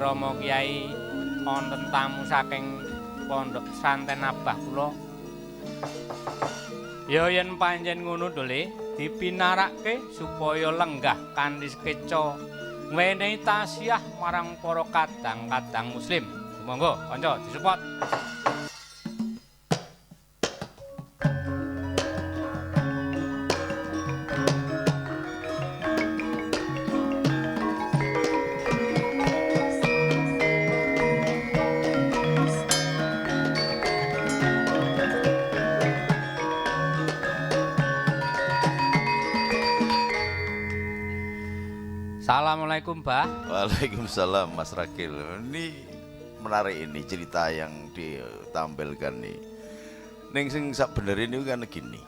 Rama Kyai wonten tamu saking Pondok Santen Abah kula. Ya yen pancen ngono to Le, dipinarake supaya lenggah kanthi keca ngwenehi tasiyah marang para kadang-kadang muslim. Monggo kanca disupport. Assalamualaikum, Mbah. Waalaikumsalam, Mas Rakil. Ini menarik ini cerita yang ditampilkan nih. Ning sing bener ini kan gini.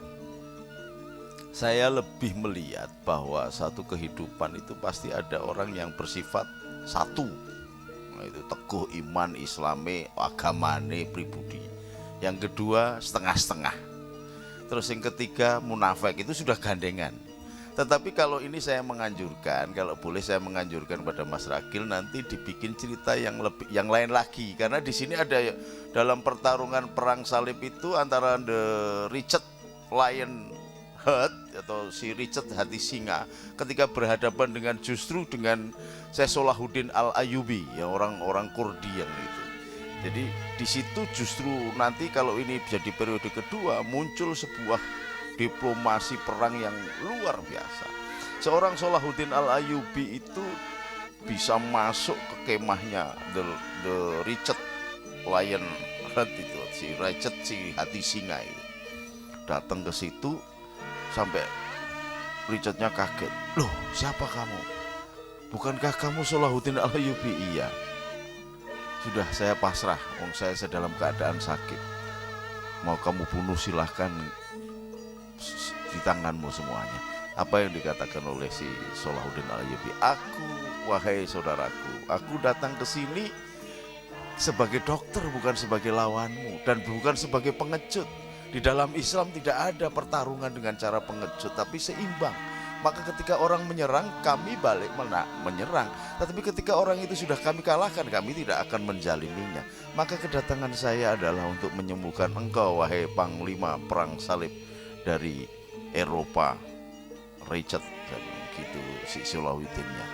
Saya lebih melihat bahwa satu kehidupan itu pasti ada orang yang bersifat satu. Nah, itu teguh iman, islami, agamane, pribudi. Yang kedua setengah-setengah. Terus yang ketiga munafik, itu sudah gandengan. Tetapi kalau ini saya menganjurkan, kalau boleh saya menganjurkan pada Mas Rakil nanti dibikin cerita yang lain lagi, karena di sini ada dalam pertarungan perang salib itu antara the Richard Lion Heart atau si Richard hati singa ketika berhadapan dengan justru dengan Syekh Salahuddin Al-Ayyubi yang orang-orang Kurdi yang itu. Jadi di situ justru nanti kalau ini jadi periode kedua muncul sebuah diplomasi perang yang luar biasa. Seorang Salahuddin Al-Ayyubi itu bisa masuk ke kemahnya the Richard Lion Heart itu, si Richard si hati singa itu. Datang ke situ sampai Richardnya kaget. Loh, siapa kamu? Bukankah kamu Salahuddin Al-Ayyubi? Iya. Sudah saya pasrah, saya dalam keadaan sakit. Mau kamu bunuh silahkan, di tanganmu semuanya. Apa yang dikatakan oleh si Salahuddin Al-Ayyubi? Aku, wahai saudaraku, aku datang ke sini sebagai dokter, bukan sebagai lawanmu dan bukan sebagai pengecut. Di dalam Islam tidak ada pertarungan dengan cara pengecut, tapi seimbang. Maka ketika orang menyerang, kami balik menyerang. Tetapi ketika orang itu sudah kami kalahkan, kami tidak akan menjaliminya. Maka kedatangan saya adalah untuk menyembuhkan engkau, wahai panglima perang salib dari Eropa, Richard, gitu si Salahuddinnya.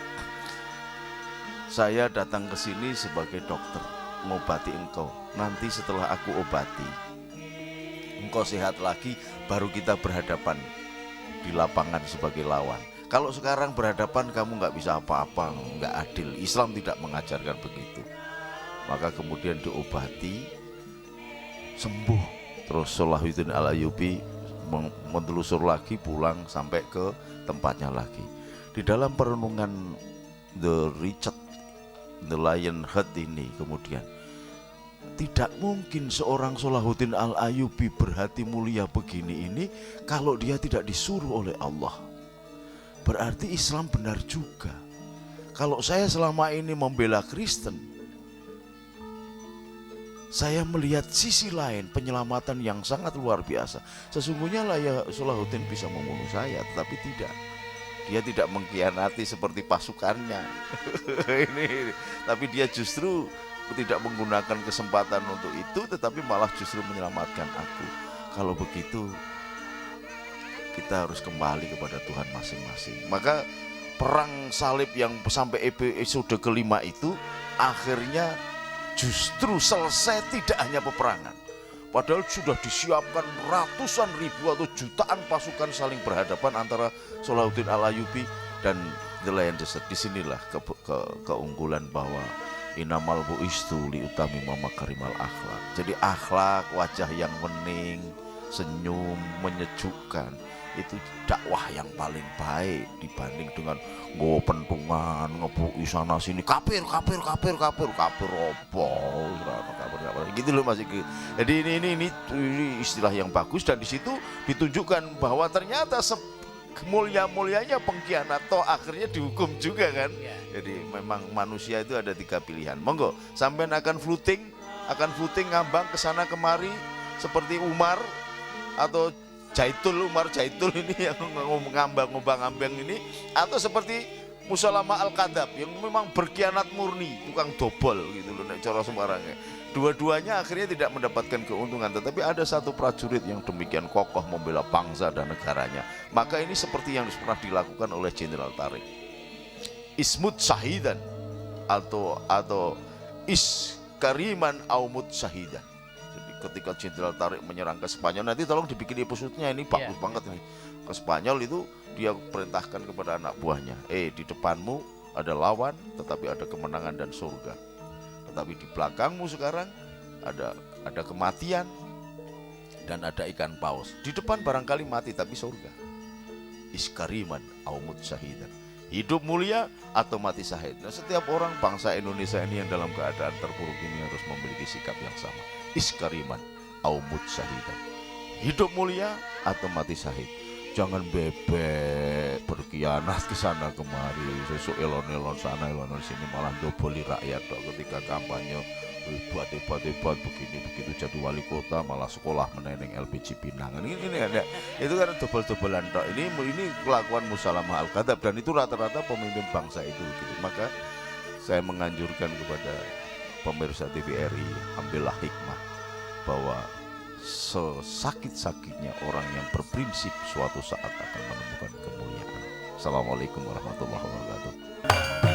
Saya datang ke sini sebagai dokter, mengobati engkau. Nanti setelah aku obati, engkau sehat lagi, baru kita berhadapan di lapangan sebagai lawan. Kalau sekarang berhadapan kamu nggak bisa apa-apa, nggak adil. Islam tidak mengajarkan begitu. Maka kemudian diobati, sembuh. Terus Salahuddin Al-Ayyubi mentelusur lagi, pulang sampai ke tempatnya lagi. Di dalam perenungan the Richard the Lion Heart ini kemudian, tidak mungkin seorang Salahuddin Al-Ayyubi berhati mulia begini ini kalau dia tidak disuruh oleh Allah. Berarti Islam benar juga. Kalau saya selama ini membela Kristen, saya melihat sisi lain penyelamatan yang sangat luar biasa. Sesungguhnya lah ya Salahuddin bisa membunuh saya, tetapi tidak. Dia tidak mengkhianati seperti pasukannya. Ini, tapi dia justru tidak menggunakan kesempatan untuk itu, tetapi malah justru menyelamatkan aku. Kalau begitu, kita harus kembali kepada Tuhan masing-masing. Maka perang salib yang sampai episode kelima itu akhirnya justru selesai tidak hanya peperangan, padahal sudah disiapkan ratusan ribu atau jutaan pasukan saling berhadapan antara Salahuddin Al-Ayyubi dan the Lion Desert. Disinilah keunggulan bahwa inamal bu'istu liutami makarimal akhlak. Jadi akhlak, wajah yang bening, senyum, menyejukkan, itu dakwah yang paling baik dibanding dengan nggo pentungan, ngebuki sana sini, kafir opo, kafir gitu loh Mas Iki. Jadi ini istilah yang bagus, dan di situ ditunjukkan bahwa ternyata mulia-mulianya pengkhianat toh akhirnya dihukum juga kan. Jadi memang manusia itu ada 3 pilihan. Monggo sampean akan fluting ngambang ke sana kemari seperti Umar atau Umar Jaitul ini yang ngambang-ngambang ini, atau seperti Musalamah Al-Kadzab yang memang berkhianat murni, tukang dobol gitu loh nek cara sembarangnya. Dua-duanya akhirnya tidak mendapatkan keuntungan, tetapi ada satu prajurit yang demikian kokoh membela bangsa dan negaranya. Maka ini seperti yang pernah dilakukan oleh Jenderal Tariq. Ismut syahidan atau iskariman aumut syahidan. Jadi ketika Jenderal Tariq menyerang ke Spanyol, nanti tolong dibikin episodenya, ini bagus banget ini. Ke Spanyol itu dia perintahkan kepada anak buahnya, di depanmu ada lawan tetapi ada kemenangan dan surga, tetapi di belakangmu sekarang ada kematian dan ada ikan paus. Di depan barangkali mati tapi surga. Iskariman aumut syahidan, hidup mulia atau mati syahid. Nah, setiap orang bangsa Indonesia ini yang dalam keadaan terpuruk ini harus memiliki sikap yang sama. Iskariman aumut syahidan, hidup mulia atau mati syahid. Jangan bebek berkhianat ke sana kemari, sesuk elon-elon sana elon sini, malah doboli rakyat dok. Ketika kampanye hebat begini begitu jadi wali kota malah sekolah meneneng LPG Pinang. Ini ada, itu kan dobel-dobelan dok. Ini kelakuan Musalamah Al-Kadzab, dan itu rata-rata pemimpin bangsa itu gitu. Maka saya menganjurkan kepada pemirsa TVRI, ambillah hikmah bahwa sesakit-sakitnya orang yang berprinsip suatu saat akan menemukan kemuliaan. Assalamualaikum warahmatullahi wabarakatuh.